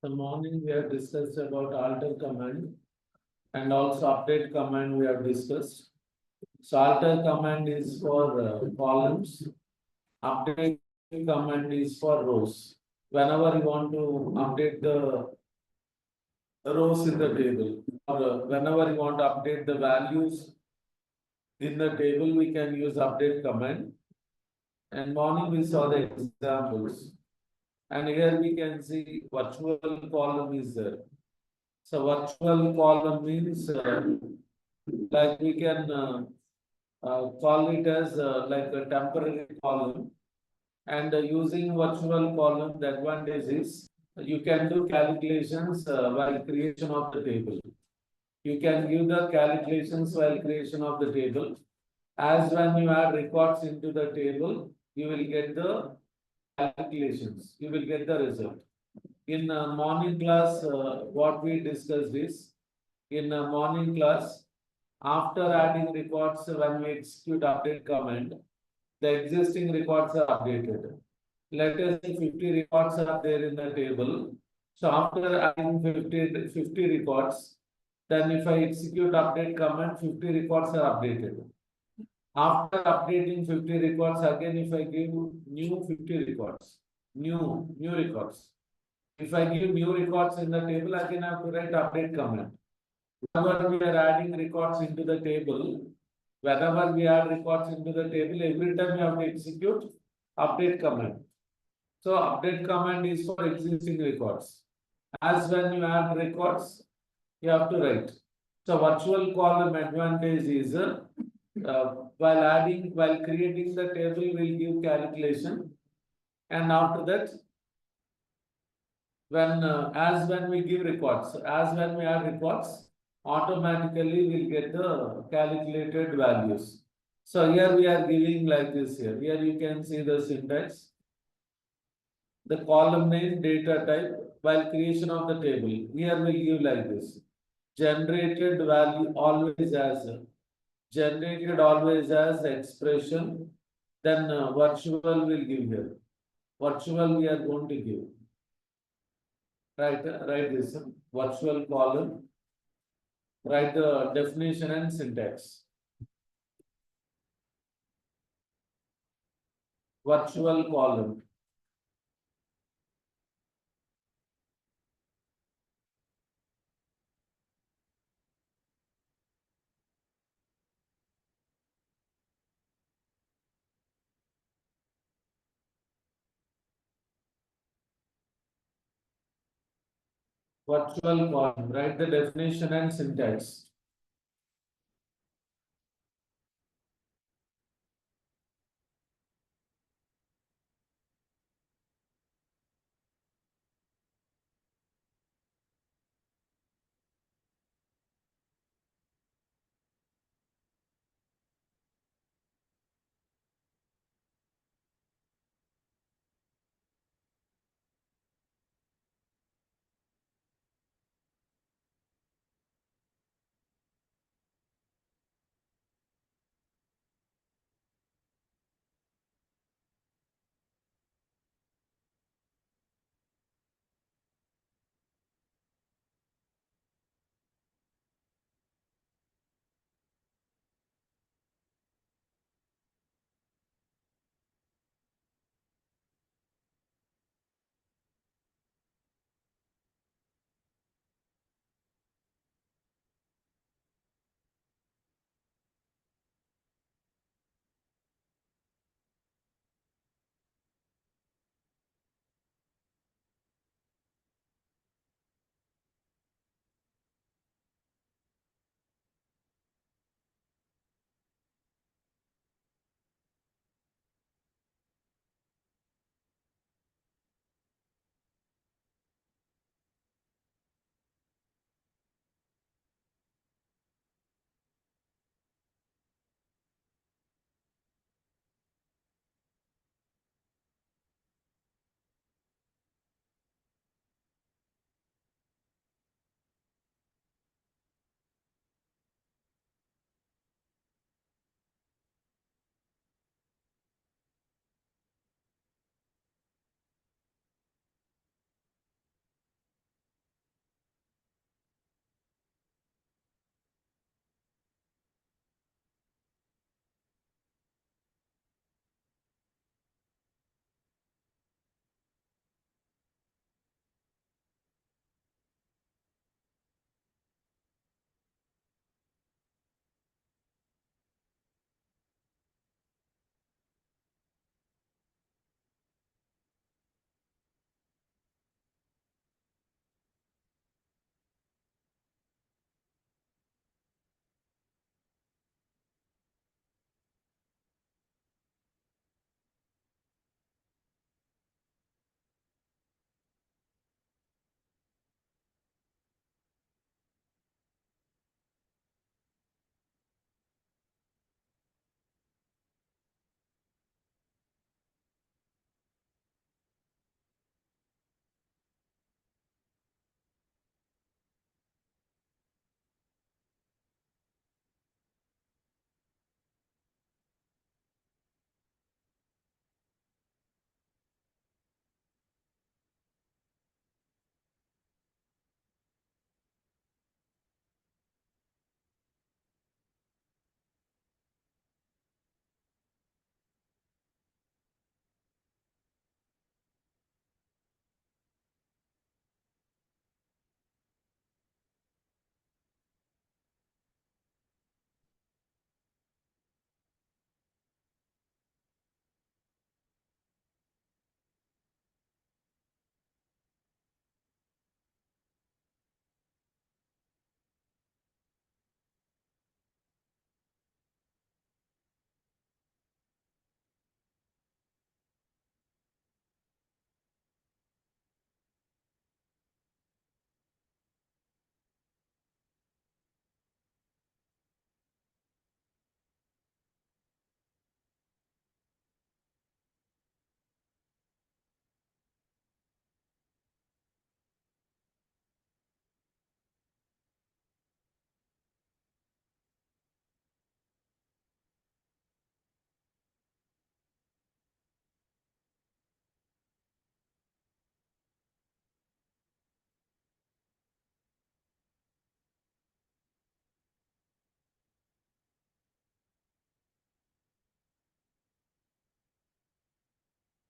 The morning we have discussed about alter command and also update command we have discussed. So alter command is for columns, update command is for rows. Whenever you want to update the rows in the table, or whenever you want to update the values in the table, we can use update command. And morning we saw the examples. And here we can see virtual column is there. So virtual column means like we can call it as like a temporary column. And using virtual column, the advantage is you can do calculations while creation of the table. You can give the calculations while creation of the table. As when you add records into the table, you will get the calculations. You will get the result. In morning class, what we discussed is in morning class, after adding records, when we execute update command, the existing records are updated. Let us say 50 records are there in the table. So after adding 50 records, then if I execute update command, 50 records are updated. After updating 50 records, again if I give new 50 records, new records. If I give new records in the table, again I have to write update command. Whenever we are adding records into the table, whenever we add records into the table, every time you have to execute update command. So update command is for existing records. As when you add records, you have to write. So virtual column advantage is while creating the table, we'll give calculation, and after that, when we give records, as when we add records, automatically we'll get the calculated values. So here we are giving like this here. Here you can see the syntax. The column name, data type, while creation of the table. Here we'll give like this. Generated value always as expression. Then virtual will give here. Virtual we are going to give. Write this virtual column. Write the definition and syntax. Virtual column. Virtual column. Write the definition and syntax.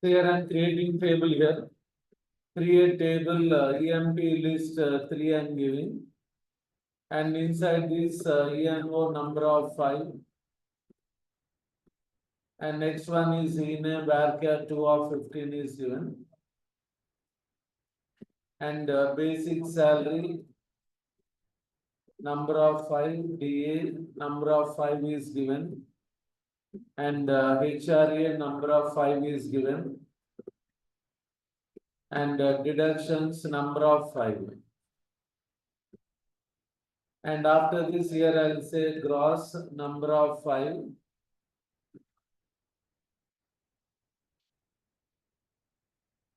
Here I am creating table here. Create table EMP list 3 I am giving. And inside this ENO number of 5. And next one is in a varchar 2 of 15 is given. And basic salary number of 5, DA number of 5 is given. And HRA number of 5 is given. And deductions number of 5. And after this here I will say gross number of 5.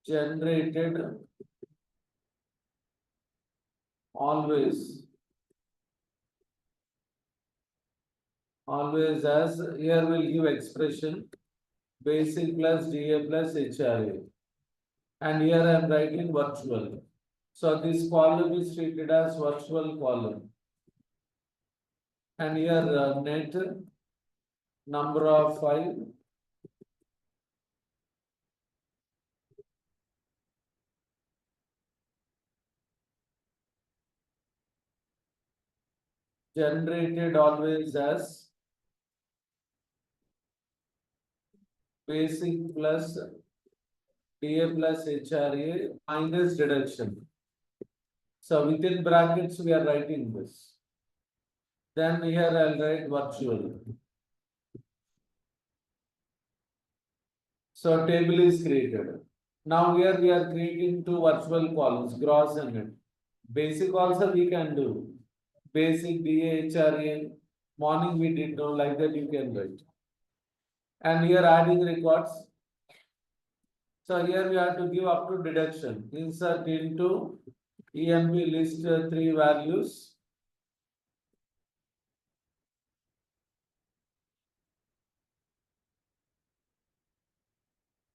Generated always as here will give expression basic plus DA plus HRA. And here I am writing virtual. So this column is treated as virtual column. And here net number of 5. Generated always as basic plus DA plus HRA minus deduction. So within brackets we are writing this. Then here I'll write virtual. So table is created. Now here we are creating two virtual columns, gross and net. Basic also we can do. Basic DA, HRA, morning we did no, like that you can write. And here adding records. So here we have to give up to deduction. Insert into EMP list 3 values.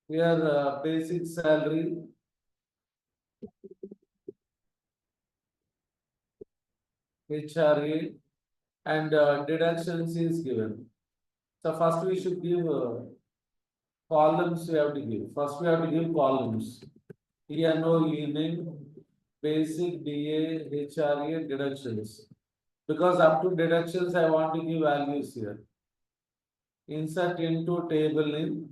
Here basic salary. HRA and deductions is given. So first we should give columns we have to give. First we have to give columns. ENO, ENIM, basic, DA, HRA, deductions. Because up to deductions I want to give values here. Insert into table in.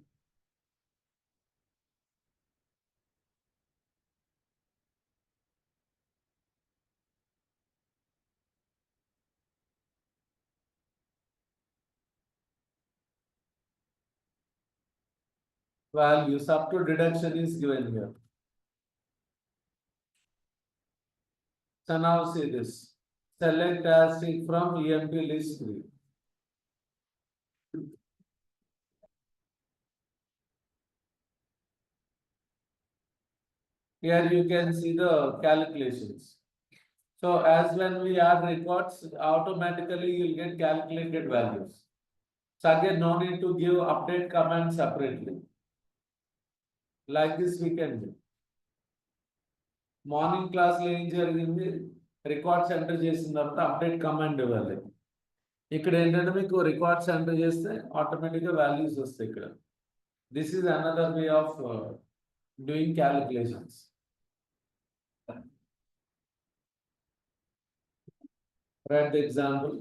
Values up to deduction is given here. So now see this. Select asterisk from EMP list 3. Here you can see the calculations. So as when we add records, automatically you'll get calculated values. So again, no need to give update command separately. Like this we can do. Morning class లో ఏం జరిగింది records enter చేసిన తర్వాత update command ఇవ్వాలి ఇక్కడ ఏంటంటే మీకు records enter చేస్తే ఆటోమేటిక్ గా వాల్యూస్ వస్తాయి ఇక్కడ this is another way of doing calculations right the example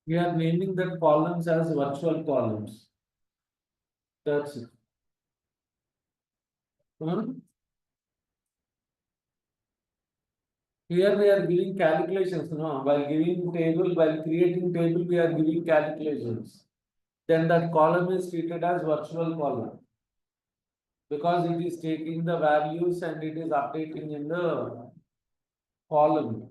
We are naming that columns as virtual columns. That's it. Hmm? Here we are giving calculations, no? While giving table, while creating table, we are giving calculations. Then that column is treated as virtual column because it is taking the values and it is updating in the column.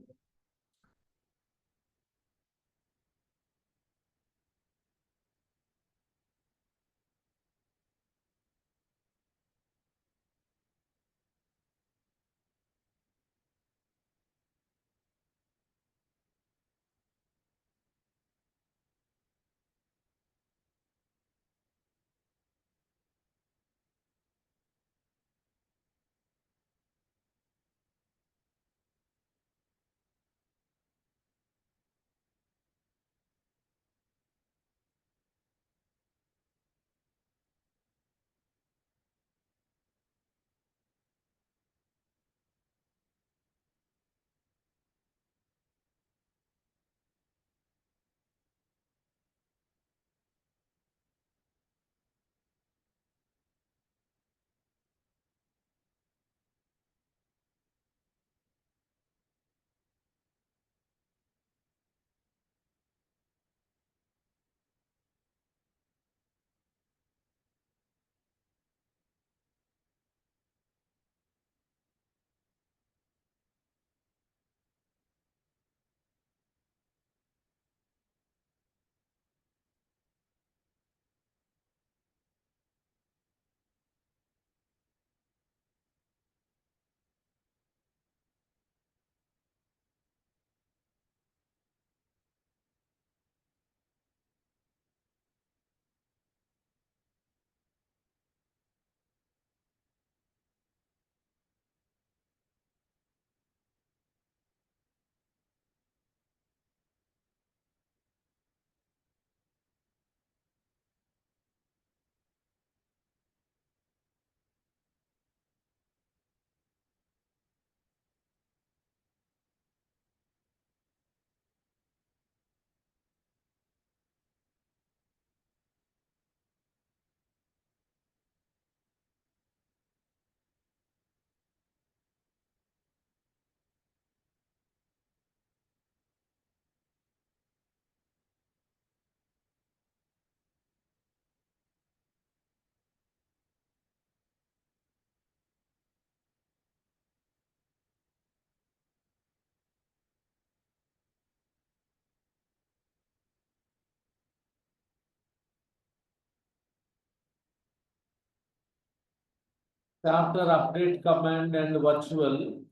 After update command and virtual.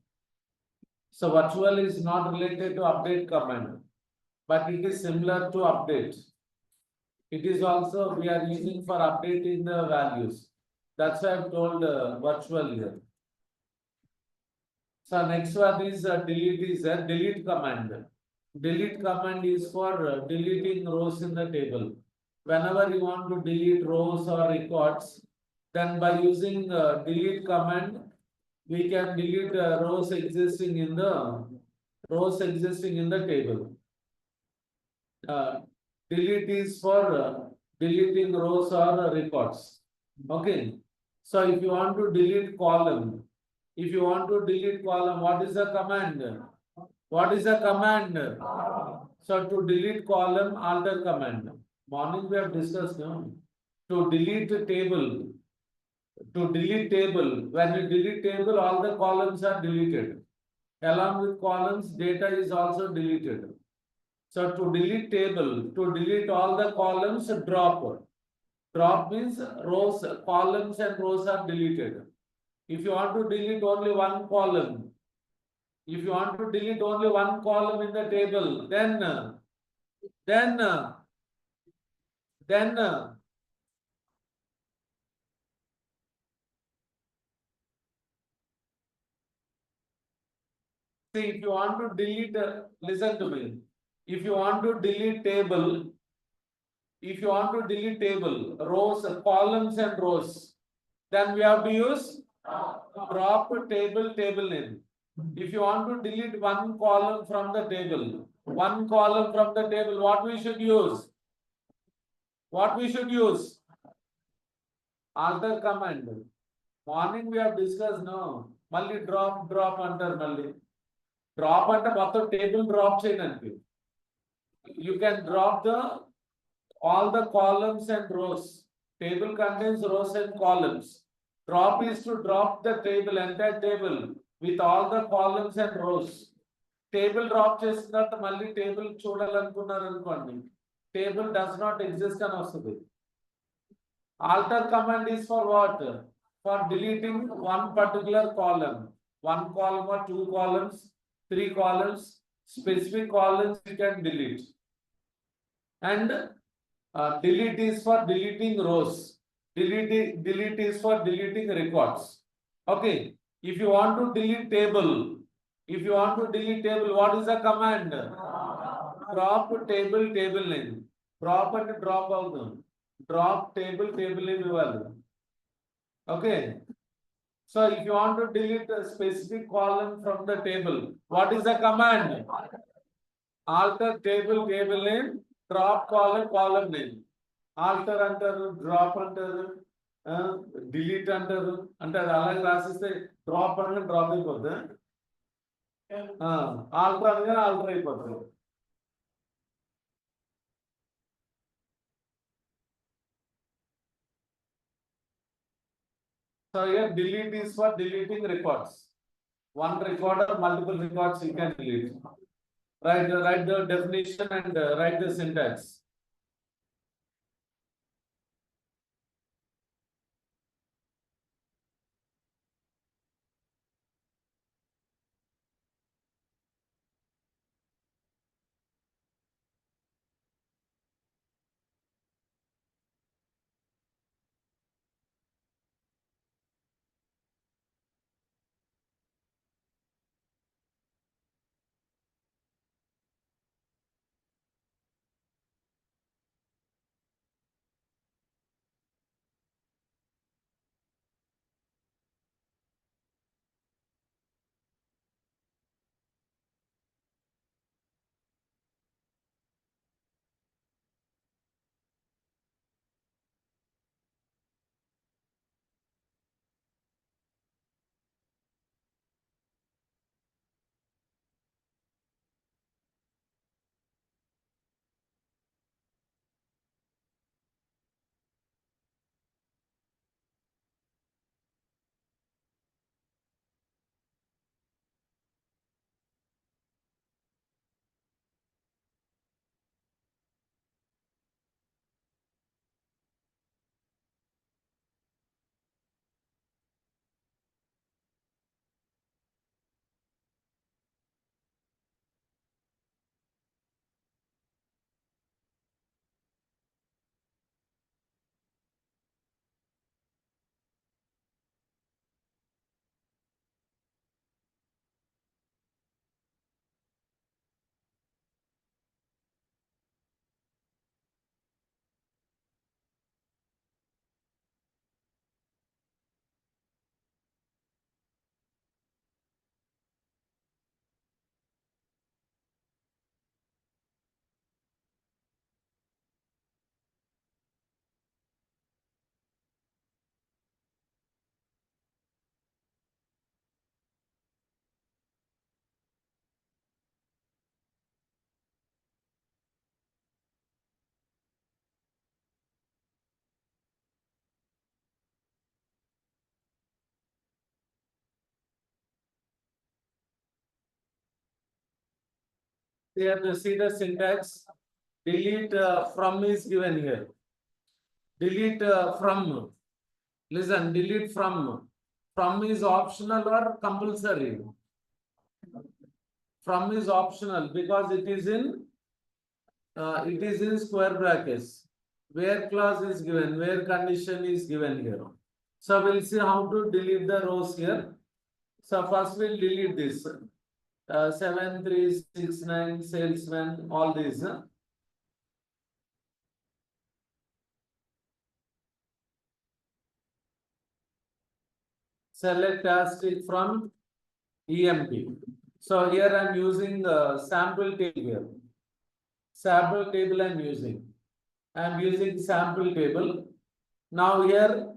So virtual is not related to update command, but it is similar to update. It is also we are using for updating the values. That's why I've told virtual here. So next one is delete is a delete command. Delete command is for deleting rows in the table. Whenever you want to delete rows or records, then by using delete command, we can delete rows existing in the table. Delete is for deleting rows or records. Okay. So if you want to delete column, what is the command? What is the command? So to delete column, alter command. Morning we have discussed, no? To delete a table, when you delete table, all the columns are deleted. Along with columns, data is also deleted. So to delete table, to delete all the columns, drop. Drop means rows, columns and rows are deleted. If you want to delete only one column, if you want to delete only one column in the table, then see, if you want to delete, listen to me. If you want to delete table, rows, columns and rows, then we have to use drop table name. If you want to delete one column from the table, one column from the table, what we should use? What we should use? Alter command. Morning we have discussed, no. Malli drop under malli. Drop under మొత్తం table drop చేయడానికి. You can drop all the columns and rows. Table contains rows and columns. Drop is to drop the table, entire table with all the columns and rows. Table drop చేసిన తర్వాత మళ్ళీ table చూడాలనుకున్నారు అనుకోండి, table does not exist అని వస్తుంది. Alter command is for what? For deleting one particular column. One column or two columns, three columns, specific columns you can delete. And delete is for deleting rows. Delete is for deleting records. Okay. If you want to delete table, what is the command? Drop table name. Drop and drop out. Drop table name ఇవ్వాలి. Okay. So if you want to delete a specific column from the table, what is the command? Alter table name, drop column name. Alter అంటారు, drop అంటారు, delete అంటారు. అంటే అది అలాగే రాసిస్తే drop అనగా drop అయిపోద్ది, ఆల్టర్ అనగా ఆల్టర్ అయిపోతుంది. So here delete is for deleting records. One record or multiple records you can delete. Write the definition and write the syntax. Here you see the syntax. Delete from is given here. Delete from. Listen, delete from. From is optional or compulsory? From is optional because it is in square brackets. Where clause is given, where condition is given here. So we'll see how to delete the rows here. So first we'll delete this. 7369 salesman, all these. Select asterisk from EMP. So here I am using sample table here. Sample table I am using. I am using sample table. Now here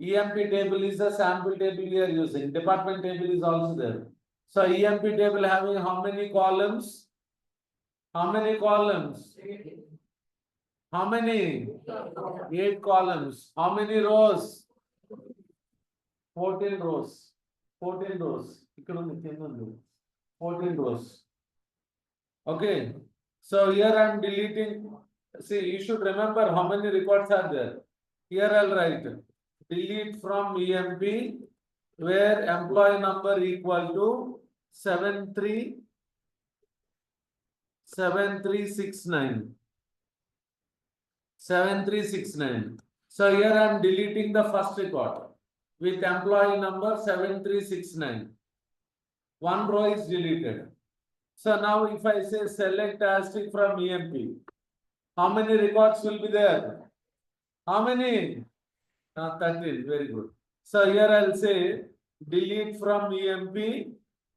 EMP table is a sample table we are using. Department table is also there. So EMP table having how many columns? How many columns? How many? 8 columns. How many rows? 14 rows. 14 rows. 14 rows. Okay. So here I am deleting. See, you should remember how many records are there. Here I'll write delete from EMP where employee number equal to 7369. 7369. So here I am deleting the first record with employee number 7369. One row is deleted. So now if I say select asterisk from EMP, how many records will be there? How many? 13. Very good. So here I'll say delete from EMP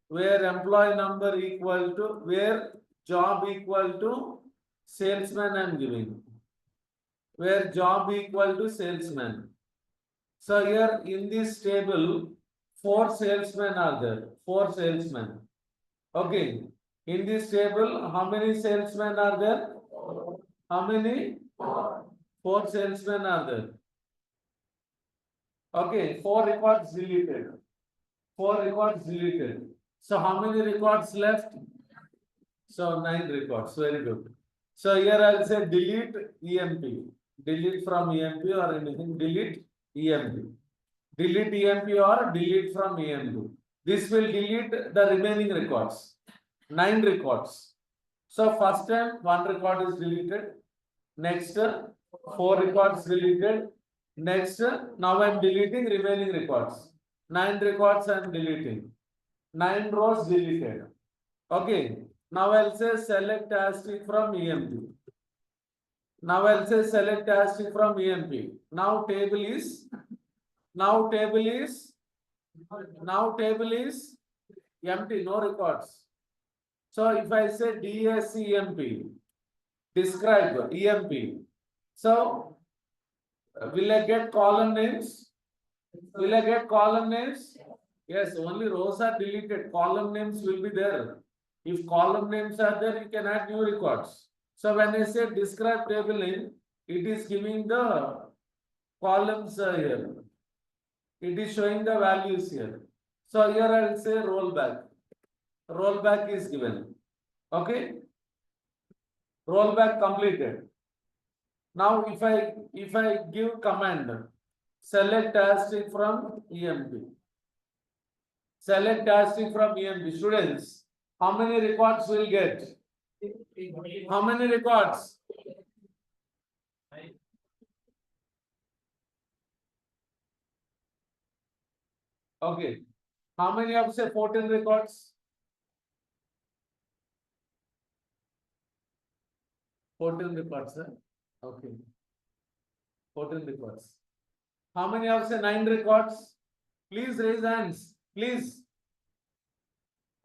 where employee number equal to, where job equal to salesman I am giving. Where job equal to salesman. So here in this table, 4 salesmen are there. 4 salesmen. Okay. In this table, how many salesmen are there? How many? 4 salesmen are there. Okay, 4 records deleted. 4 records deleted. So how many records left? So 9 records. Very good. So here I'll say delete EMP. Delete from EMP or anything. Delete EMP. Delete EMP or delete from EMP. This will delete the remaining records. 9 records. So first time 1 record is deleted. Next 4 records deleted. Next, now I am deleting remaining records. 9 records I am deleting. 9 rows deleted. Okay. Now I'll say select asterisk from EMP. Now I'll say select asterisk from EMP. Now table is empty, no records. So if I say DSEMP, describe EMP. So will I get column names? Will I get column names? Yes, only rows are deleted. Column names will be there. If column names are there, you can add new records. So when I say describe table name, it is giving the columns here. It is showing the values here. So here I will say rollback. Rollback is given. Okay. Rollback completed. Now if I give command select asterisk from EMP. Select asterisk from EMP. Students, how many records will get? How many records? Okay. How many of say 14 records? 14 records, sir. Okay. 14 records. How many of say 9 records? Please raise hands. Please.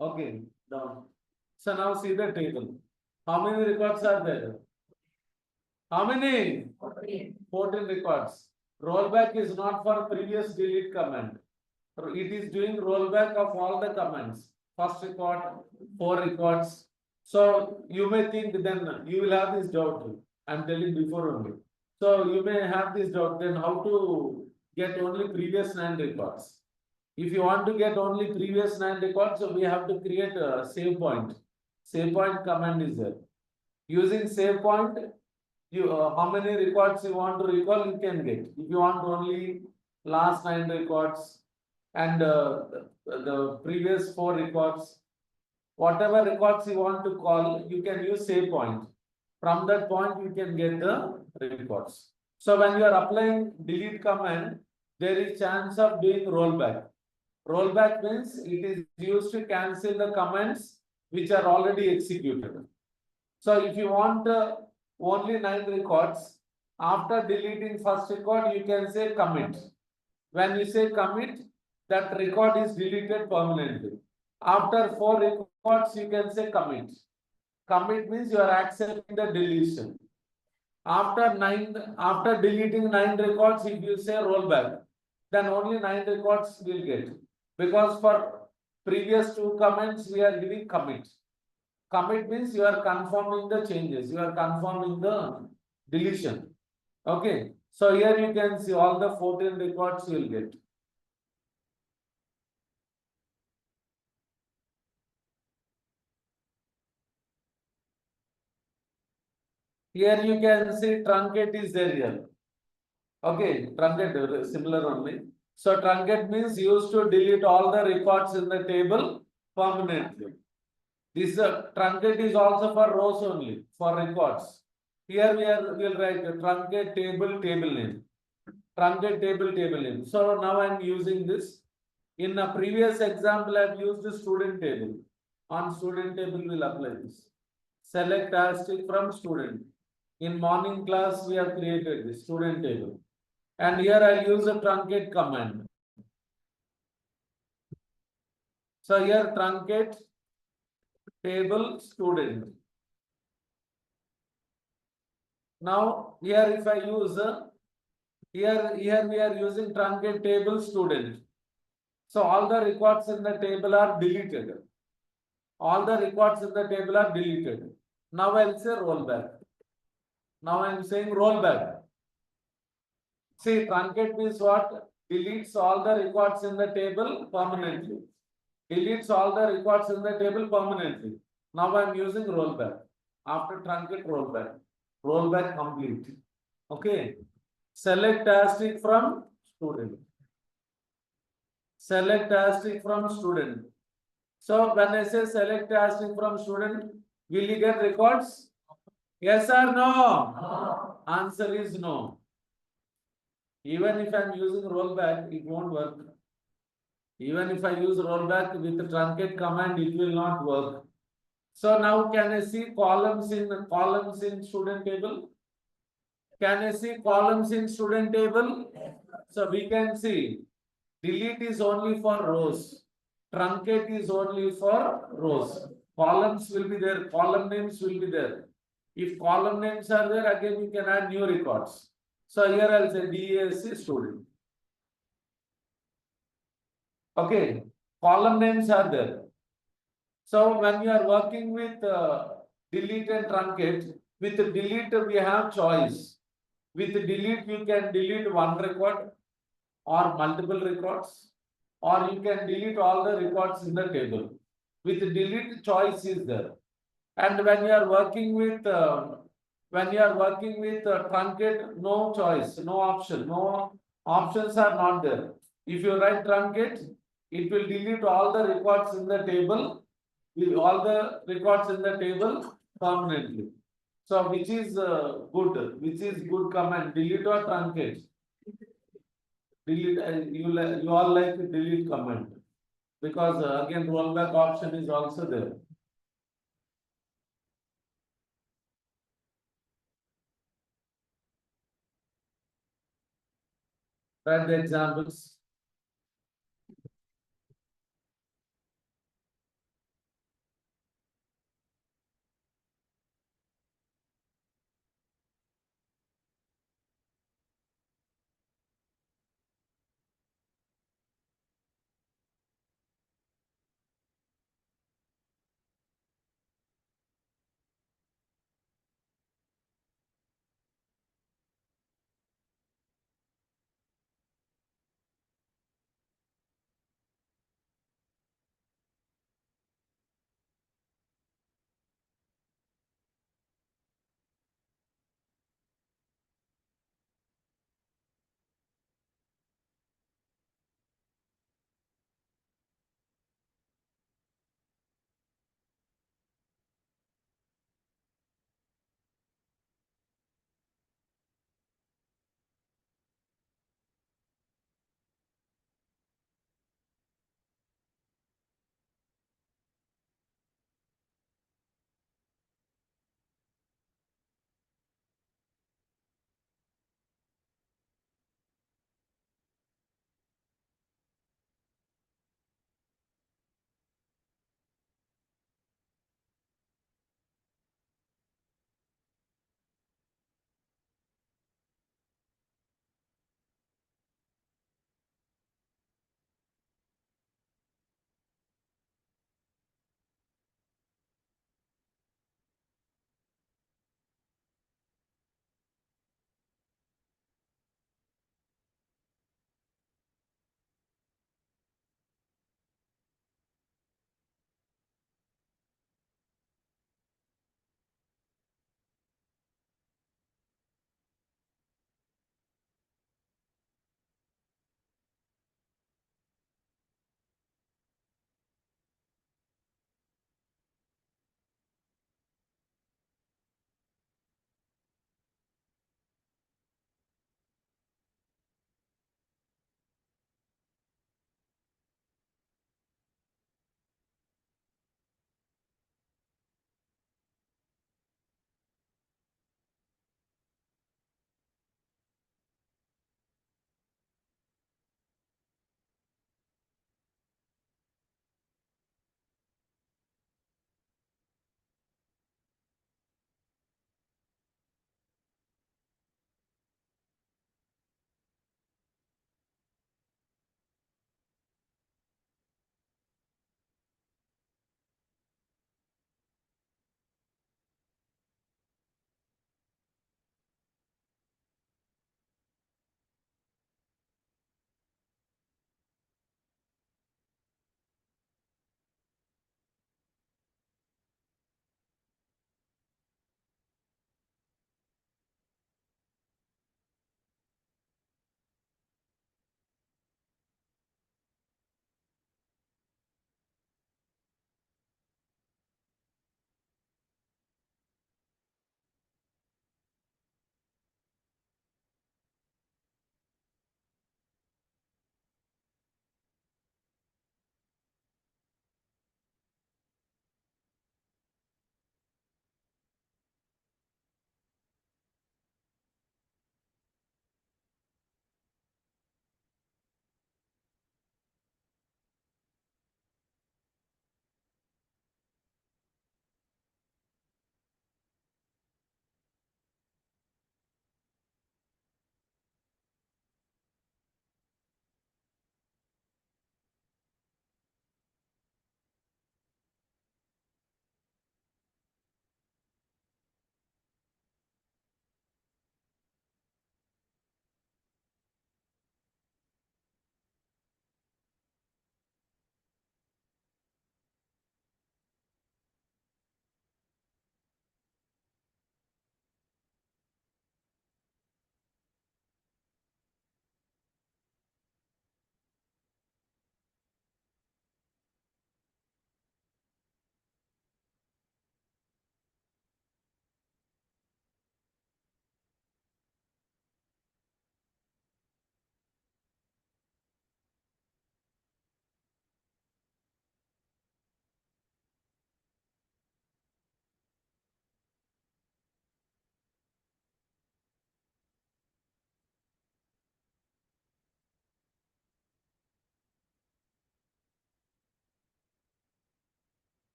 Okay. Down. So now see the table. How many records are there? How many? 14 records. Rollback is not for previous delete command. It is doing rollback of all the commands. First record, 4 records. So you may think then you will have this doubt. I am telling before only. So you may have this doubt then how to get only previous 9 records. If you want to get only previous 9 records, so we have to create a save point. Save point command is there. Using save point, you how many records you want to recall, you can get. If you want only last 9 records and the previous 4 records, whatever records you want to call, you can use save point. From that point, you can get the records. So when you are applying delete command, there is chance of doing rollback. Rollback means it is used to cancel the commands which are already executed. So if you want only 9 records, after deleting first record, you can say commit. When you say commit, that record is deleted permanently. After 4 records, you can say commit. Commit means you are accepting the deletion. After deleting 9 records, if you say rollback, then only 9 records will get. Because for previous 2 comments, we are giving commit. Commit means you are confirming the changes, you are confirming the deletion. Okay. So here you can see all the 14 records you will get. Here you can see truncate is there here. Okay, truncate similar only. So truncate means used to delete all the records in the table permanently. This truncate is also for rows only, for records. Here we'll write truncate table name. Truncate table name. So now I'm using this. In a previous example, I've used the student table. On student table, we'll apply this. Select asterisk from student. In morning class, we have created the student table. And here I'll use a truncate command. So here truncate table student. Now here if I use here we are using truncate table student. So all the records in the table are deleted. All the records in the table are deleted. Now I'll say rollback. Now I'm saying rollback. See, truncate means what? Deletes all the records in the table permanently. Deletes all the records in the table permanently. Now I'm using rollback. After truncate, rollback. Rollback complete. Okay. Select asterisk from student. Select asterisk from student. So when I say select asterisk from student, will you get records? Yes or no? No. Answer is no. Even if I'm using rollback, it won't work. Even if I use rollback with the truncate command, it will not work. So now can I see columns in student table? Can I see columns in student table? So we can see delete is only for rows. Truncate is only for rows. Columns will be there. Column names will be there. If column names are there, again you can add new records. So here I'll say DAC student. Okay. Column names are there. So when you are working with delete and truncate, with delete we have choice. With delete you can delete one record or multiple records, or you can delete all the records in the table. With delete choice is there. And when you are working with truncate, no choice, no option, no options are not there. If you write truncate, it will delete all the records in the table, all the records in the table permanently. So which is good? Which is good command? Delete or truncate? Delete. You all like delete command because again rollback option is also there. Write the examples.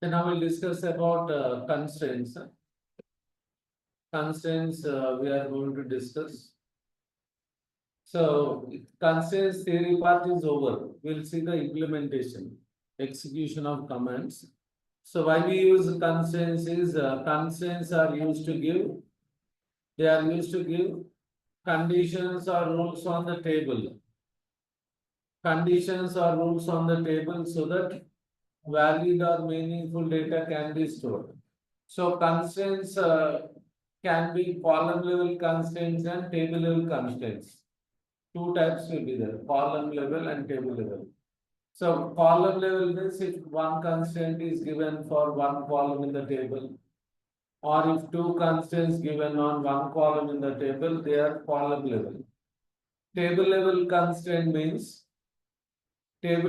Then I will discuss about constraints. Constraints we are going to discuss. So constraints theory part is over. We'll see the implementation, execution of commands. So why we use constraints is constraints are used to give. They are used to give conditions or rules on the table. Conditions or rules on the table so that valid or meaningful data can be stored. So constraints can be column level constraints and table level constraints. Two types will be there, column level and table level. So column level means if one constraint is given for one column in the table, or if two constraints given on one column in the table, they are column level. Table level constraint means if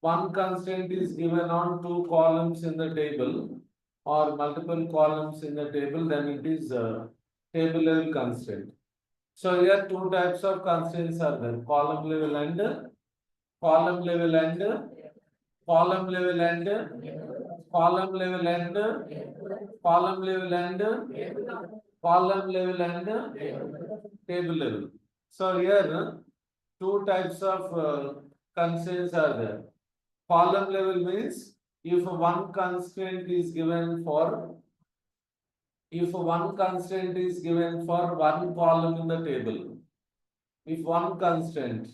one constraint is given on two columns in the table or multiple columns in the table, then it is table level constraint. So here two types of constraints are there: column level and column level and column level and column level and column level and column level and table level. So here two types of constraints are there. Column level means if one constraint is given for one column in the table, if one constraint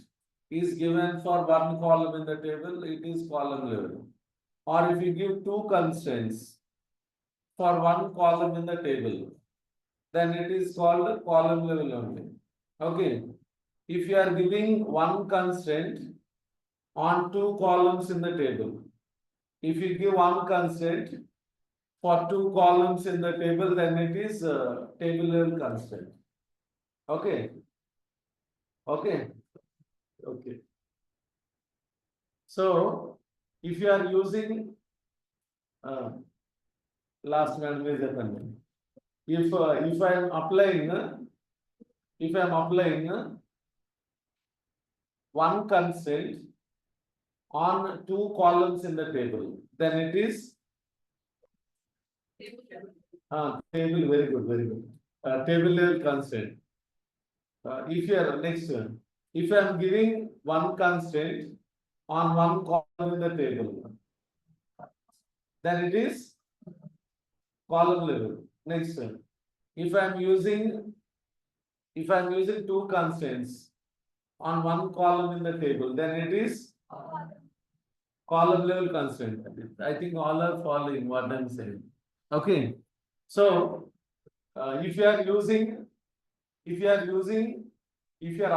is given for one column in the table, it is column level. Or if you give two constraints for one column in the table, then it is called column level only. Okay. If you are giving one constraint on two columns in the table, if you give one constraint for two columns in the table, then it is table level constraint. Okay. Okay. Okay. So if you are using last one is the if I am applying one constraint on two columns in the table, then it is table. Very good, very good. Table level constraint. If you are next one, if I am giving one constraint on one column in the table, then it is column level. Next one, if I am using two constraints on one column in the table, then it is column level constraint. I think all are following what I'm saying. Okay. So if you are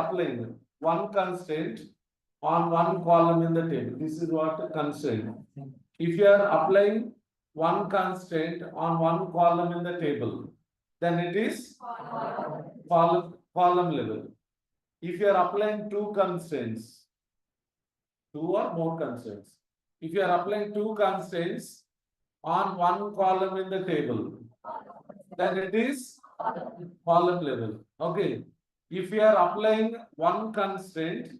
applying one constraint on one column in the table, this is what constraint. If you are applying one constraint on one column in the table, then it is column level. If you are applying two constraints, two or more constraints, if you are applying two constraints on one column in the table, then it is column level. Okay. If you are applying one constraint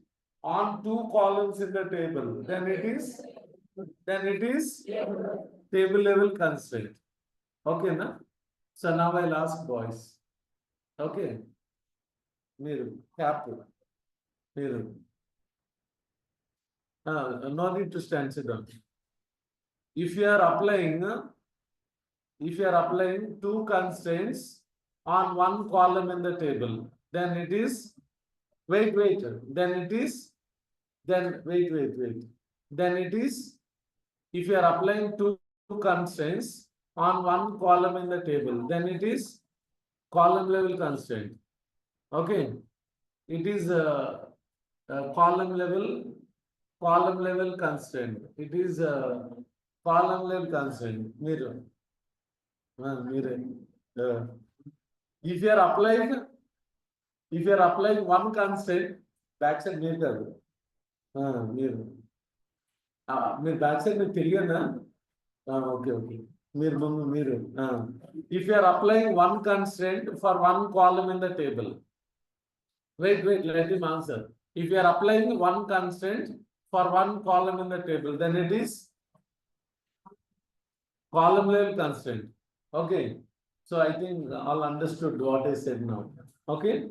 on two columns in the table, then it is table level constraint. Okay, na? So now I'll ask boys. Okay. Miru, cap. Miru. No need to stand, sit down. If you are applying two constraints on one column in the table, then it is wait. Then it is if you are applying two constraints on one column in the table, then it is column level constraint. Okay, it is column level constraint. It is column level constraint. Mirror. If you are applying one constraint, backside mirror. Mirror. Backside mirror. Okay. Mirror. If you are applying one constraint for one column in the table, wait, let him answer. If you are applying one constraint for one column in the table, then it is column level constraint. Okay. So I think all understood what I said now. Okay.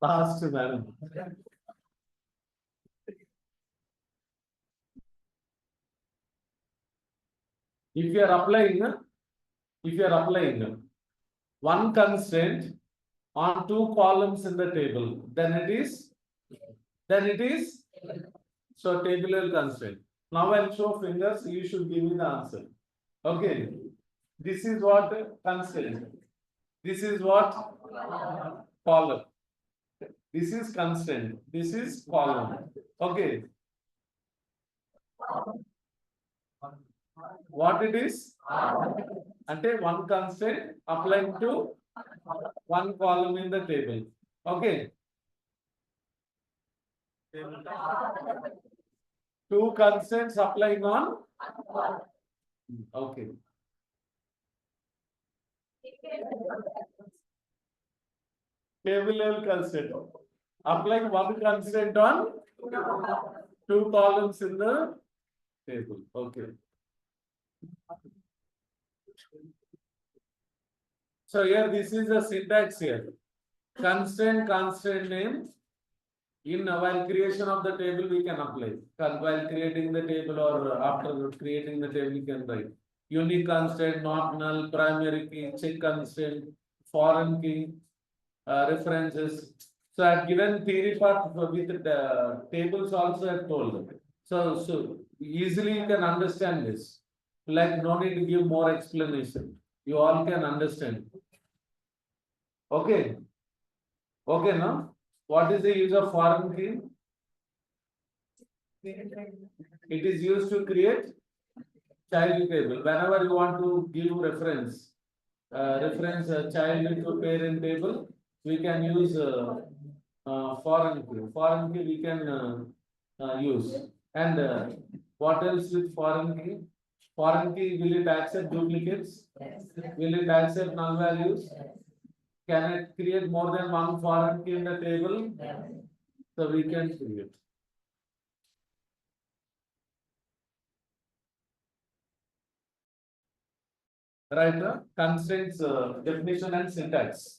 Fast, madam. If you are applying, if you are applying one constraint on two columns in the table, then it is so table level constraint. Now I'll show fingers, you should give me the answer. Okay. This is what constraint. This is what column. This is constraint. This is column. Okay. What it is? Ante one constraint applying to one column in the table. Okay. Two constraints applying on. Okay. Table level constraint. Applying one constraint on two columns in the table. Okay. So here this is the syntax here. Constraint name. In while creation of the table, we can apply. While creating the table or after creating the table, we can write unique constraint, not null, primary key, check constraint, foreign key, references. So I've given theory part with the tables also I've told. So easily you can understand this. Like no need to give more explanation. You all can understand. Okay. Okay, no? What is the use of foreign key? It is used to create child table. Whenever you want to give reference, child to parent table, we can use foreign key. Foreign key we can use. And what else with foreign key? Foreign key, will it accept duplicates? Yes. Will it accept null values? Can it create more than one foreign key in the table? Yes. So we can create. Right, constraints, definition and syntax.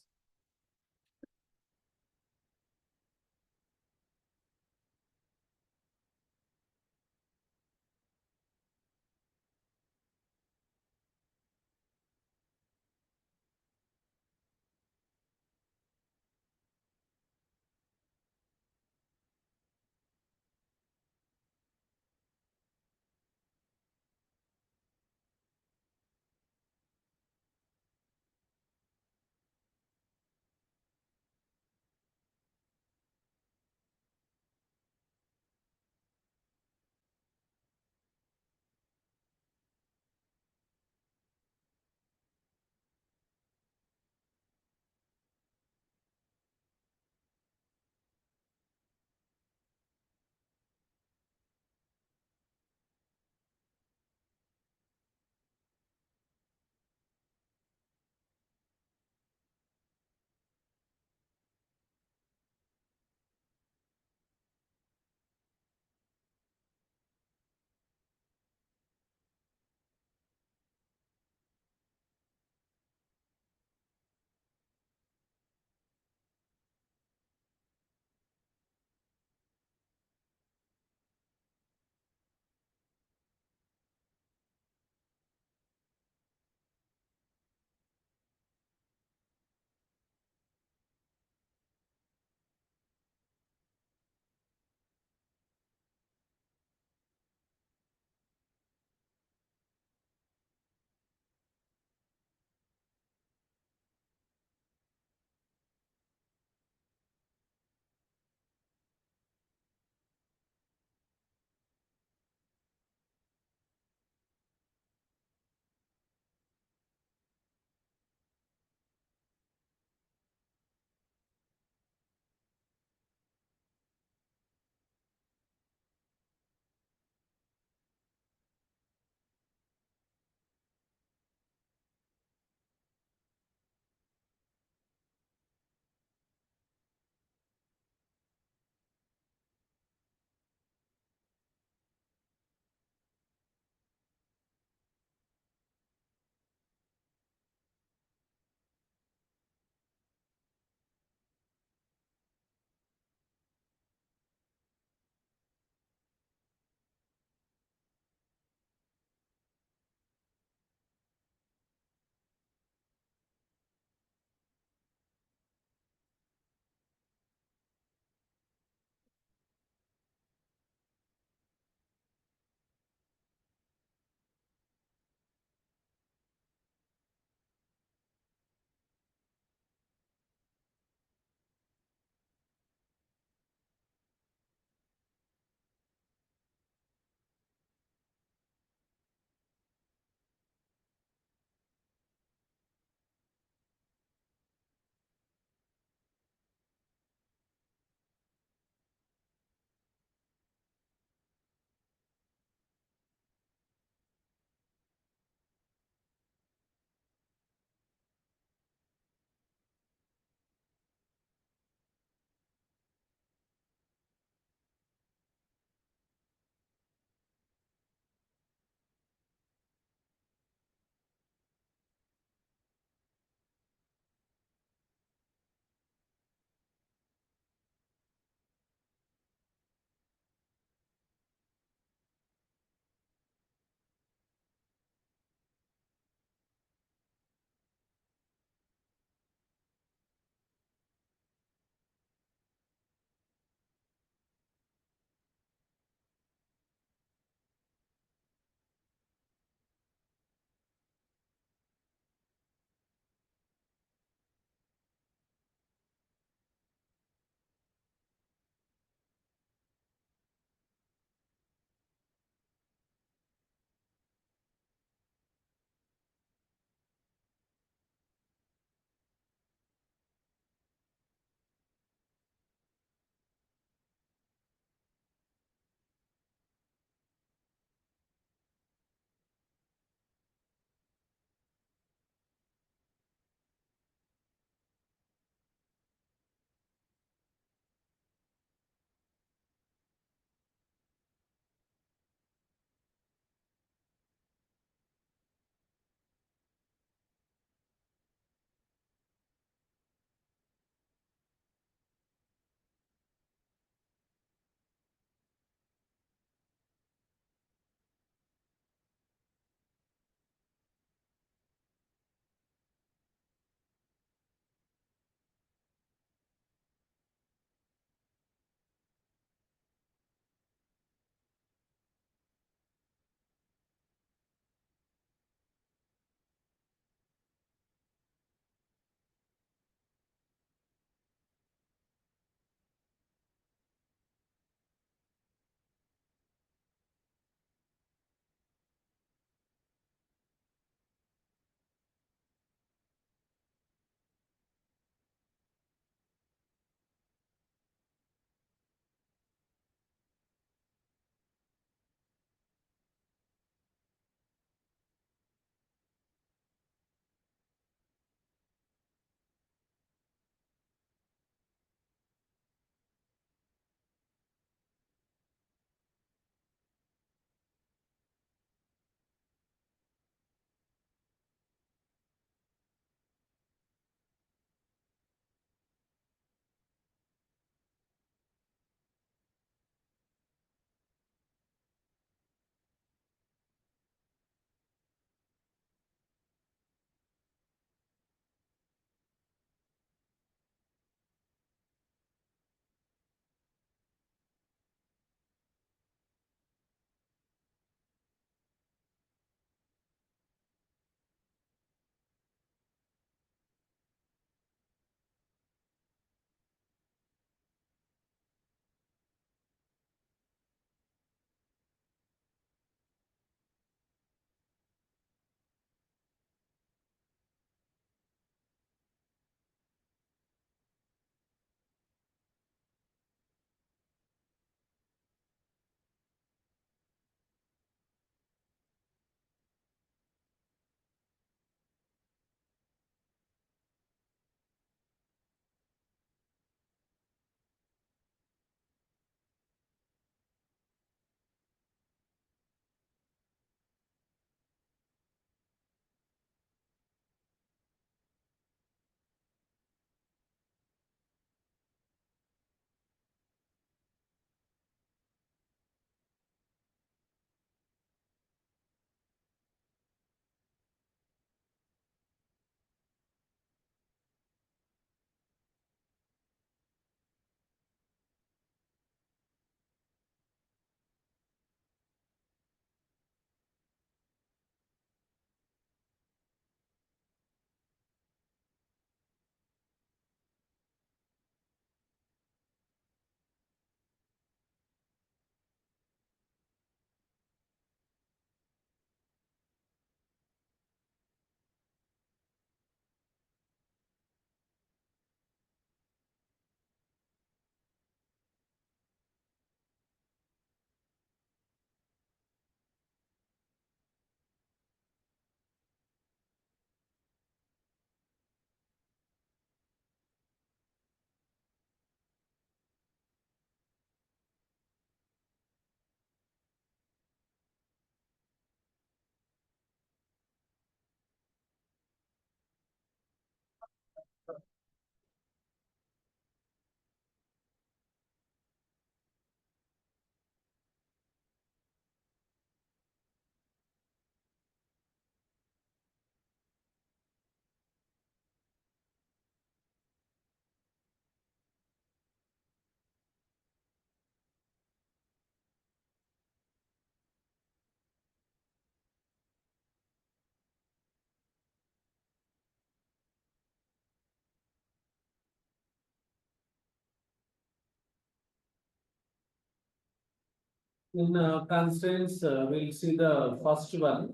In constraints, we'll see the first one.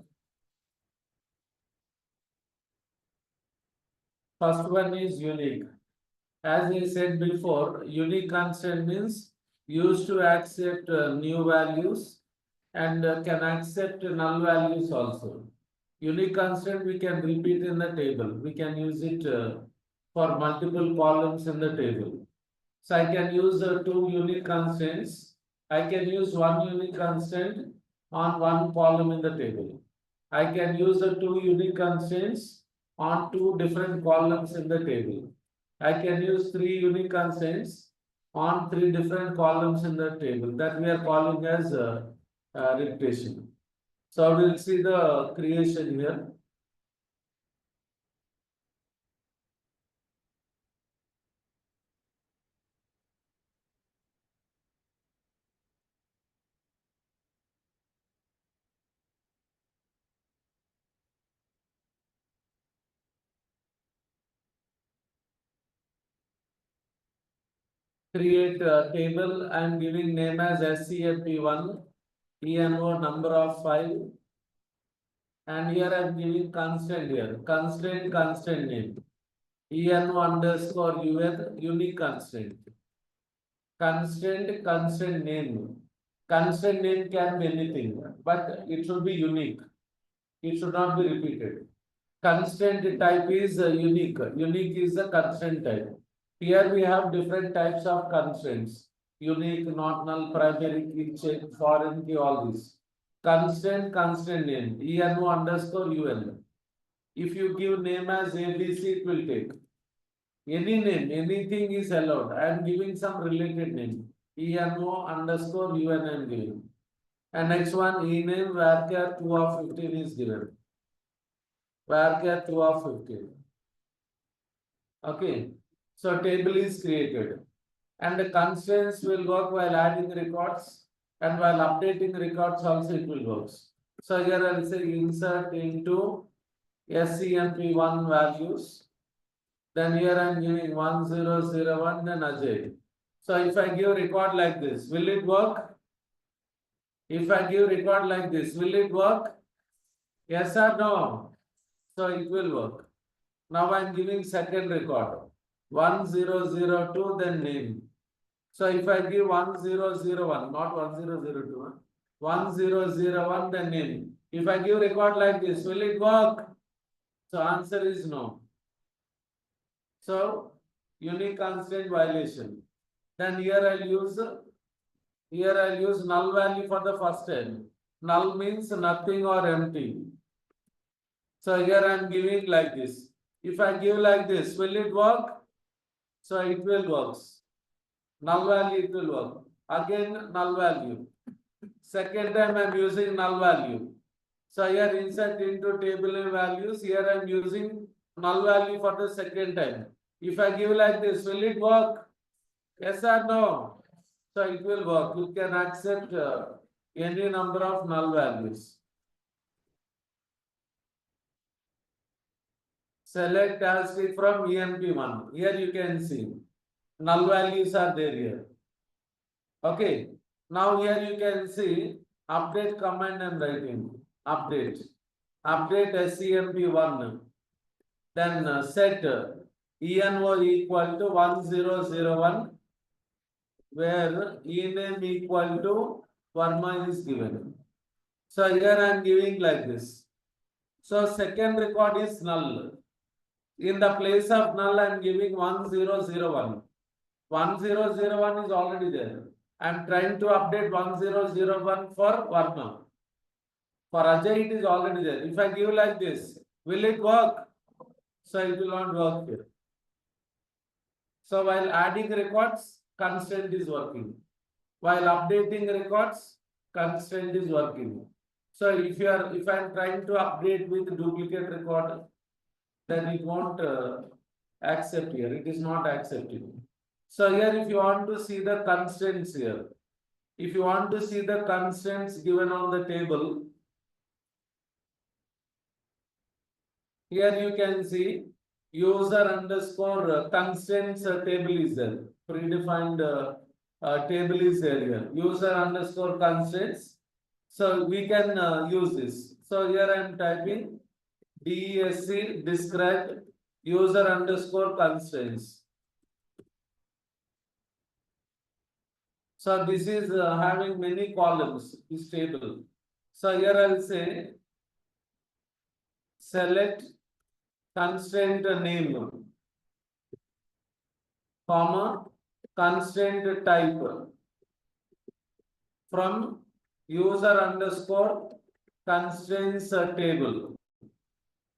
First one is unique. As I said before, unique constraint means used to accept new values and can accept null values also. Unique constraint we can repeat in the table. We can use it for multiple columns in the table. So I can use two unique constraints. I can use one unique constraint on one column in the table. I can use two unique constraints on two different columns in the table. I can use three unique constraints on three different columns in the table that we are calling as repetition. So we'll see the creation here. Create a table. I am giving name as SCFP1, ENO number of 5, and here I am giving constraint here. Constraint name. ENO underscore UN unique constraint. Constraint name. Constraint name can be anything, but it should be unique. It should not be repeated. Constraint type is unique. Unique is the constraint type. Here we have different types of constraints. Unique, not null, primary key, check, foreign key, all these. Constraint name, ENO underscore UN. If you give name as ABC, it will take. Any name, anything is allowed. I am giving some related name. ENO underscore UN I am giving. And next one, ename varchar 2 of 15 is given. Varchar 2 of 15. Okay. So table is created. And the constraints will work while adding records and while updating records also it will work. So here I will say insert into SCMP1 values. Then here I am giving 1001, then Ajay. So if I give record like this, will it work? If I give record like this, will it work? Yes or no? So it will work. Now I am giving second record. 1002, then name. So if I give 1001, not 1002, 1001, then name. If I give record like this, will it work? So answer is no. So unique constraint violation. Then here I'll use null value for the first time. Null means nothing or empty. So here I am giving like this. If I give like this, will it work? So it will work. Null value it will work. Again null value. Second time I am using null value. So here insert into table values. Here I am using null value for the second time. If I give like this, will it work? Yes or no? So it will work. You can accept any number of null values. Select as from ENP1. Here you can see null values are there here. Okay. Now here you can see update command I am writing. Update. Update SCMP1. Then set ENO equal to 1001 where ename equal to Verma is given. So here I am giving like this. So second record is null. In the place of null I am giving 1001. 1001 is already there. I am trying to update 1001 for Verma. For Ajay it is already there. If I give like this, will it work? So it will not work here. So while adding records, constraint is working. While updating records, constraint is working. So if I am trying to update with duplicate record, then it won't accept here. It is not accepting. So here if you want to see the constraints here, if you want to see the constraints given on the table, here you can see user underscore constraints table is there. Predefined table is there here. User underscore constraints. So we can use this. So here I am typing DESC describe user underscore constraints. So this is having many columns, this table. So here I will say select constraint name, comma, constraint type from user underscore constraints table,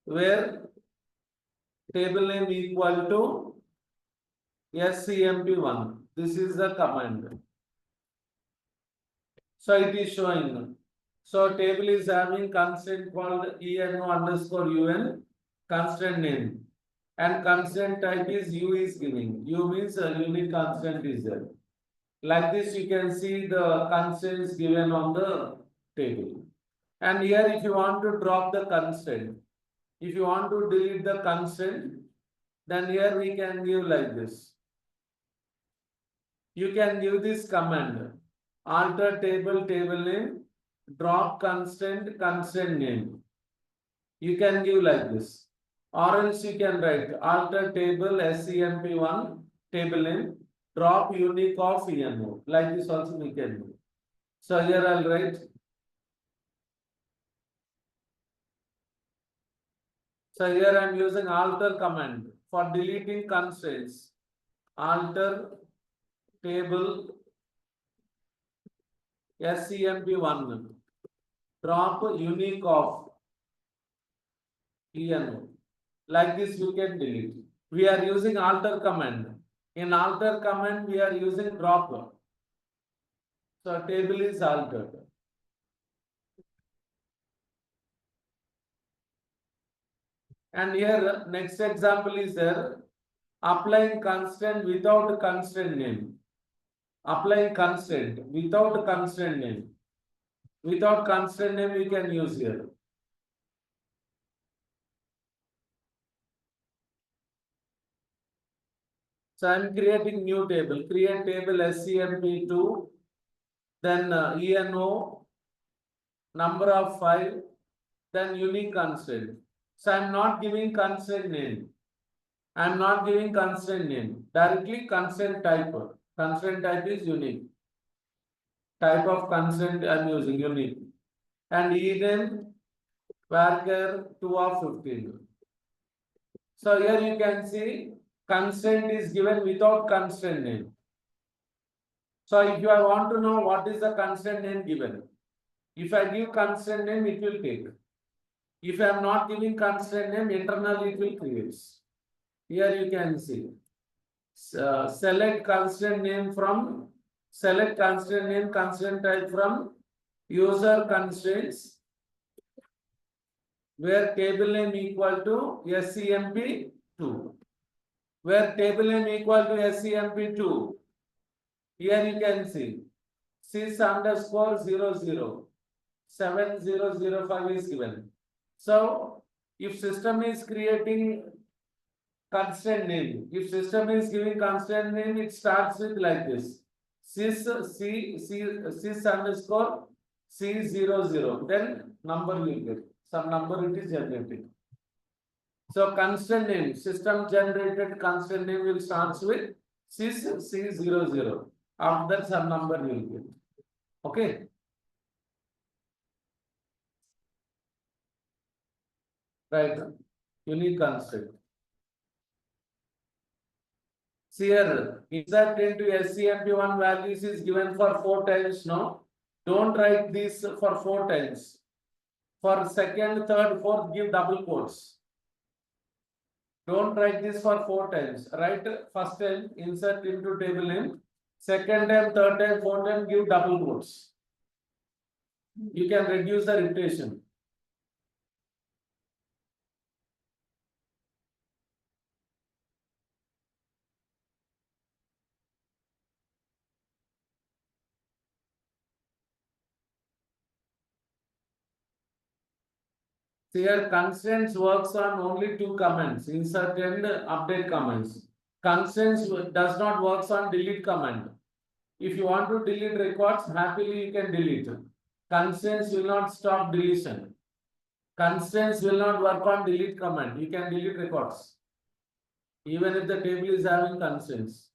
where table name equal to SCMP1. This is the command. So it is showing. So table is having constraint called ENO underscore UN, constraint name. And constraint type is U is giving. U means a unique constraint is there. Like this, you can see the constraints given on the table. And here, if you want to drop the constraint, if you want to delete the constraint, then here we can give like this. You can give this command, alter table, table name, drop constraint, constraint name. You can give like this. Or else you can write alter table SCMP1 table name, drop unique of ENO. Like this also we can do. So here I'll write. So here I'm using alter command for deleting constraints. Alter table SCMP1, drop unique of ENO. Like this you can delete. We are using alter command. In alter command we are using drop. So table is altered. And here next example is there, applying constraint without constraint name. Applying constraint without constraint name. Without constraint name we can use here. So I am creating new table. Create table SCMP2, then ENO, number of file, then unique constraint. So I am not giving constraint name. I am not giving constraint name. Directly constraint type. Constraint type is unique. Type of constraint I am using unique. And ename varchar 2 of 15. So here you can see constraint is given without constraint name. So if you want to know what is the constraint name given, if I give constraint name, it will take. If I am not giving constraint name, internally it will create. Here you can see. Select constraint name from, select constraint name, constraint type from user constraints, where table name equal to SCMP2. Where table name equal to SCMP2. Here you can see sys underscore 00 7005 is given. So if system is creating constraint name, if system is giving constraint name, it starts with like this. Sys underscore C00. Then number will get. Some number it is generating. So constraint name, system generated constraint name will start with sys C00. After that some number will get. Okay. Right. Unique constraint. See here, insert into SCMP1 values is given for 4 times. No, don't write this for 4 times. For second, third, fourth, give double quotes. Don't write this for 4 times. Write first time, insert into table name. Second time, third time, fourth time, give double quotes. You can reduce the repetition. See here, constraints works on only 2 commands, insert and update commands. Constraints does not works on delete command. If you want to delete records, happily you can delete. Constraints will not stop deletion. Constraints will not work on delete command. You can delete records. Even if the table is having constraints.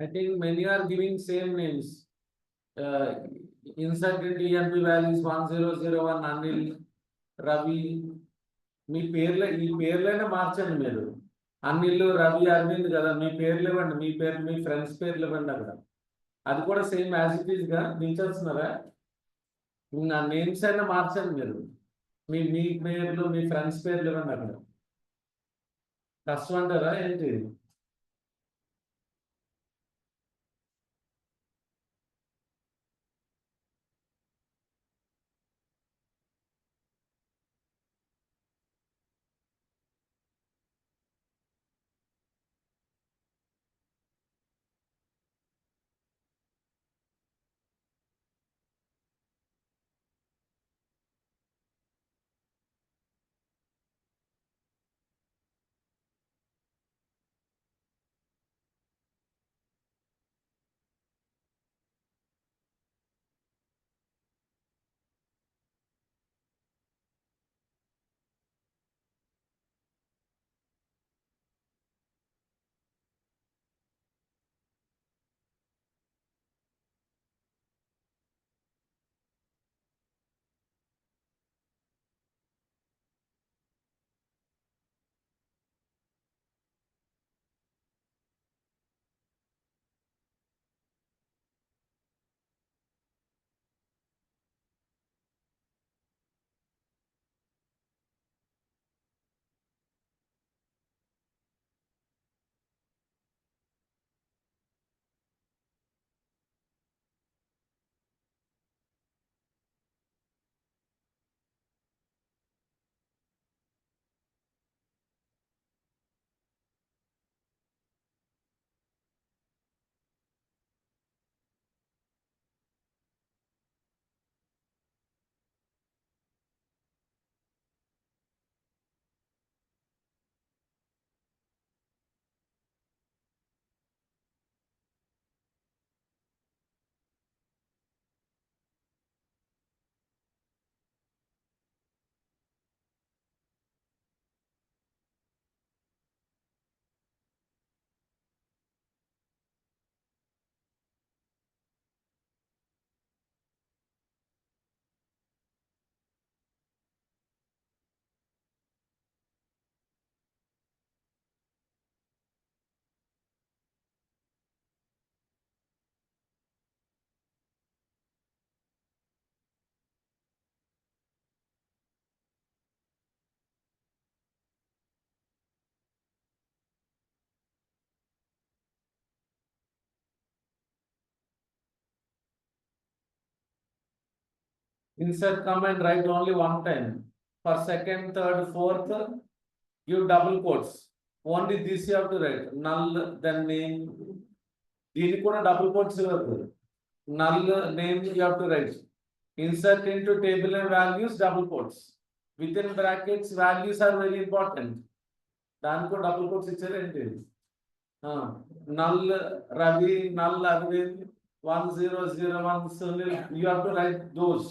I think many are giving same names. Uh, Insert into EMP values 1001 Anil, Ravi. మీ పేర్లే ఈ పేర్లైనా మార్చండి మీరు. అనిల్, రవి, అరవింద్ కదా మీ పేర్లు ఇవ్వండి. మీ పేర్లు మీ friends పేర్లు ఇవ్వండి అక్కడ. అది కూడా సేమ్ యాజ్ ఇట్ ఈస్ గా దించేస్తున్నారా? నా నేమ్స్ అయినా మార్చండి మీరు. మీ పేర్లు మీ ఫ్రెండ్స్ పేర్లు ఇవ్వండి అక్కడ. కష్టం అంటారా ఏంటి? Insert command write only one time. For second, third, fourth, give double quotes. Only this you have to write. Null, then name. దీనికి కూడా double quotes ఇవ్వదు. Null name you have to write. Insert into table and values double quotes. Within brackets values are very important. దానికి కూడా double quotes ఇచ్చారేంటి? Null Ravi, null Arvind, 1001 Sunil. You have to write those.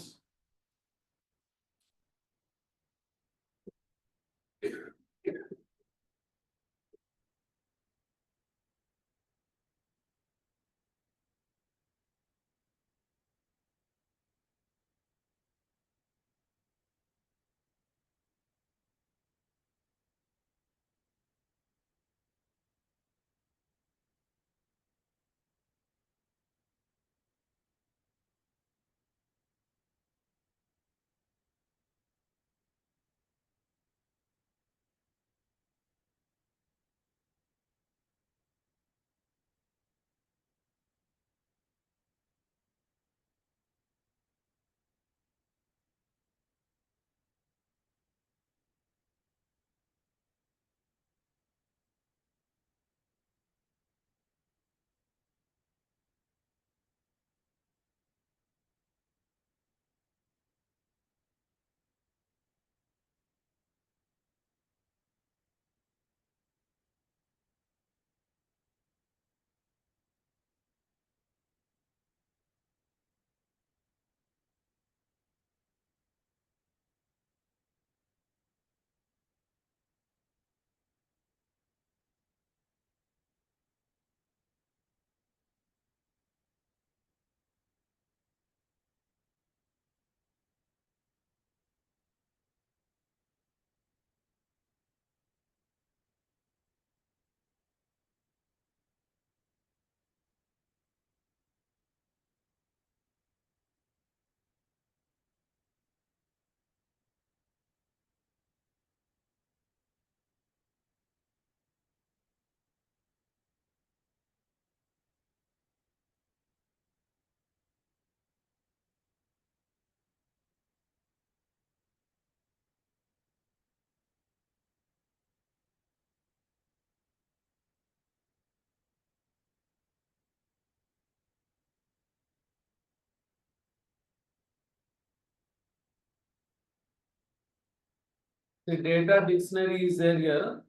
The data dictionary is there here.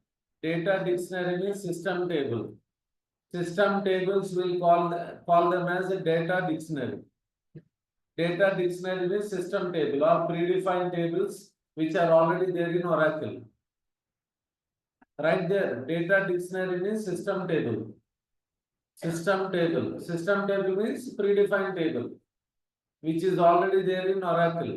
Data dictionary means system table. System tables will call them as a data dictionary. Data dictionary means system table or predefined tables which are already there in Oracle. Right there, data dictionary means system table. System table. System table means predefined table which is already there in Oracle.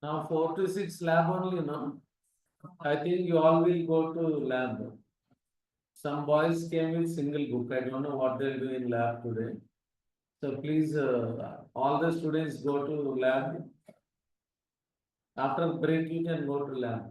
Now 4 to 6 lab only, no? I think you all will go to lab. Some boys came with single book. I don't know what they'll do in lab today. So please, all the students go to lab. After break, you can go to lab.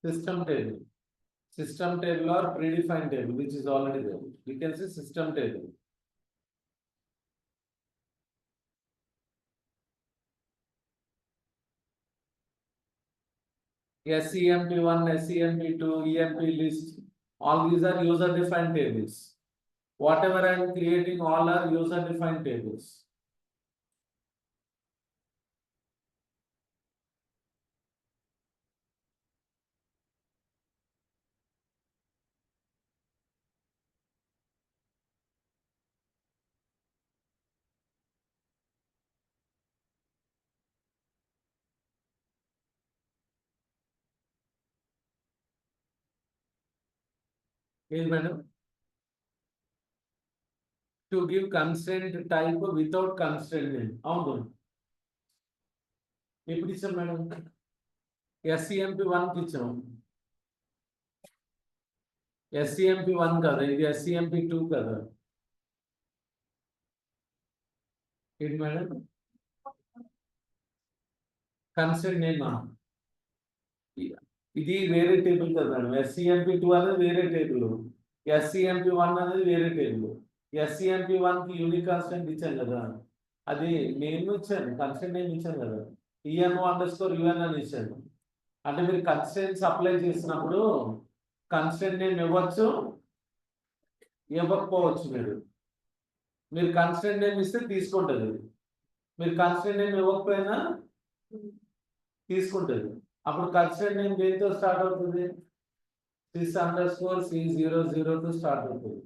System table. System table or predefined table, which is already there. You can see system table. SEMP1, SEMP2, EMP list. All these are user defined tables. whatever I am creating, all are user defined tables. Yes, madam. To give constraint type without constraint name. అవును ఎప్పుడు ఇచ్చాం madam? SCMP1 కి ఇచ్చాం. SCMP1 కదా, ఇది SCMP2 కదా. ఏంటి madam? Constraint నేమా? ఇది వేరే టేబుల్ కదా మేడం. SCMP2 అనేది వేరే టేబుల్, SCMP1 అనేది వేరే టేబుల్. SCMP1 కి యూనిక్ కాన్స్టెంట్ ఇచ్చాను కదా, అది నేను ఇచ్చాను, కన్స్టెంట్ నేమ్ ఇచ్చాను కదా, ENO_UN అని ఇచ్చాను. అంటే మీరు కన్స్టెంట్స్ అప్లై చేసినప్పుడు కన్స్టెంట్ నేమ్ ఇవ్వచ్చు, ఇవ్వకపోవచ్చు. మీరు కన్స్టెంట్ నేమ్ ఇస్తే తీసుకుంటుంది, మీరు కన్స్టెంట్ నేమ్ ఇవ్వకపోయినా తీసుకుంటుంది. అప్పుడు కన్స్టెంట్ నేమ్ దేనితో స్టార్ట్ అవుతుంది? sys_c00 తో స్టార్ట్ అవుతుంది.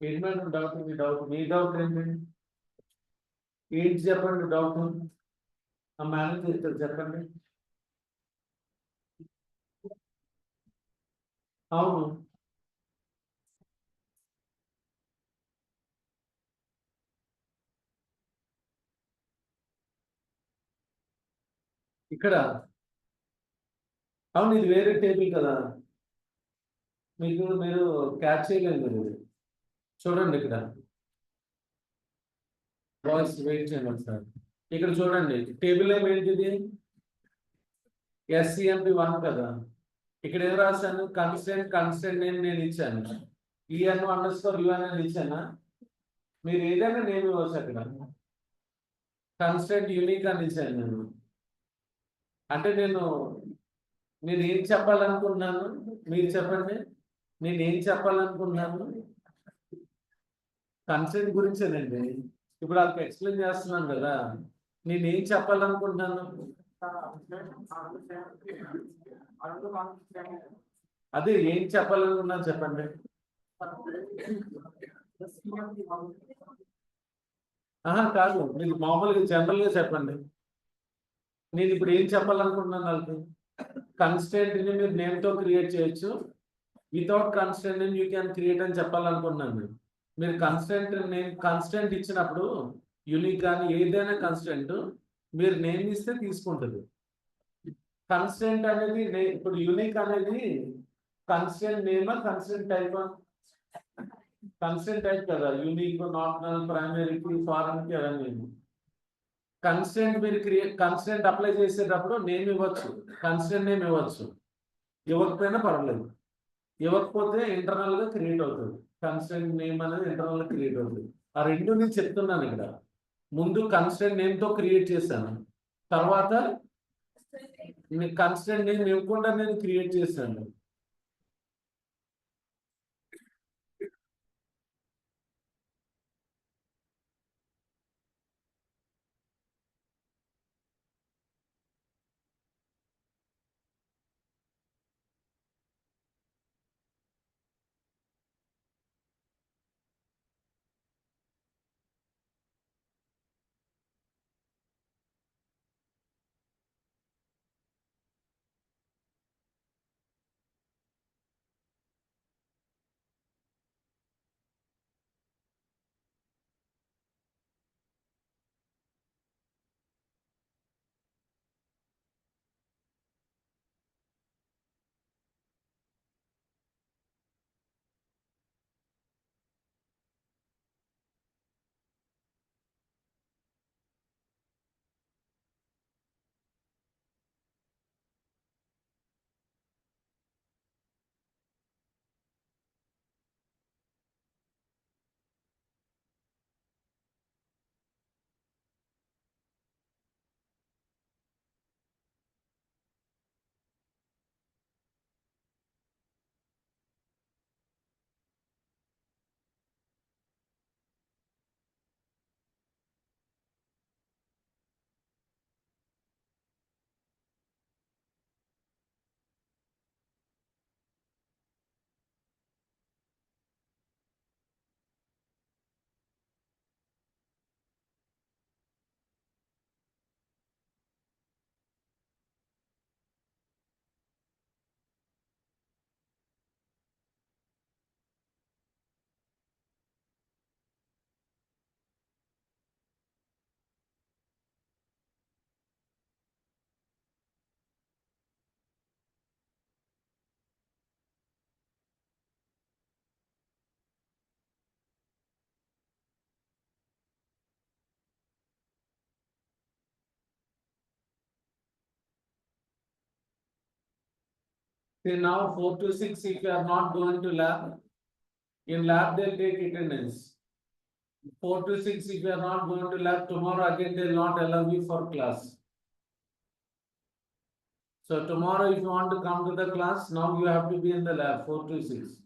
ఏంటి మేడం డౌట్? మీ డౌట్ ఏంటండి? ఏంటి చెప్పండి డౌట్? ఆ మేడం చెప్తారు, చెప్పండి. అవును, ఇక్కడ అవును, ఇది వేరే టేబుల్ కదా, మీరు క్యాచ్ చేయలేదు మీరు. చూడండి ఇక్కడ వాయిస్ వెయిట్ చేయండి సార్. ఇక్కడ చూడండి టేబుల్ నేమ్ ఏంటిది? SCMP1 కదా. ఇక్కడ ఏం రాశాను? కన్స్టెంట్ నేమ్ నేను ఇచ్చాను, ENO_UN అని ఇచ్చానా? మీరు ఏదైనా నేమ్ ఇవ్వచ్చు అక్కడ. కన్స్టెంట్ యూనిక్ అని ఇచ్చాను నేను. అంటే నేను ఏం చెప్పాలనుకున్నాను మీరు చెప్పండి. నేను ఏం చెప్పాలనుకున్నాను? కన్సెంట్ గురించేనండి. ఇప్పుడు వాళ్ళకి ఎక్స్ప్లెయిన్ చేస్తున్నాను కదా, నేను ఏం చెప్పాలనుకుంటున్నాను? అదే ఏం చెప్పాలనుకున్నాను చెప్పండి. కాదు, మీరు మామూలుగా జనరల్ గా చెప్పండి. నేను ఇప్పుడు ఏం చెప్పాలనుకుంటున్నాను వాళ్ళకి? కన్స్టెంట్ ని మీరు నేమ్ తో క్రియేట్ చేయొచ్చు, without constraint name you can create అని చెప్పాలనుకుంటున్నాను. మీరు కన్స్టెంట్ ఇచ్చినప్పుడు యూనిక్ కానీ ఏదైనా కన్స్టెంట్ మీరు నేమ్ ఇస్తే తీసుకుంటుంది. కన్స్టెంట్ అనేది ఇప్పుడు యూనిక్ అనేది constraint name, constraint type. Constraint type కదా, unique, not null, primary key, foreign key అవన్నీ. కన్స్టెంట్ అప్లై చేసేటప్పుడు నేమ్ ఇవ్వచ్చు, కన్స్టెంట్ నేమ్ ఇవ్వచ్చు, ఇవ్వకపోయినా పర్వాలేదు. ఇవ్వకపోతే ఇంటర్నల్ గా క్రియేట్ అవుతుంది, కన్స్టెంట్ నేమ్ అనేది ఇంటర్నల్ గా క్రియేట్ అవుతుంది. ఆ రెండు నేను చెప్తున్నాను ఇక్కడ. ముందు కన్స్టెంట్ నేమ్ తో క్రియేట్ చేశాను, తర్వాత కన్స్టెంట్ నేమ్ ఇవ్వకుండా నేను క్రియేట్ చేశాను. say now 4 to 6, if you are not going to lab, in lab they'll take attendance. 4 to 6, if you are not going to lab, tomorrow again they'll not allow you for class. So tomorrow if you want to come to the class, now you have to be in the lab 4 to 6.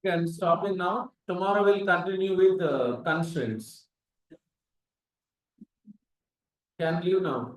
Can stop it now. Tomorrow we'll continue with constraints. Can leave now.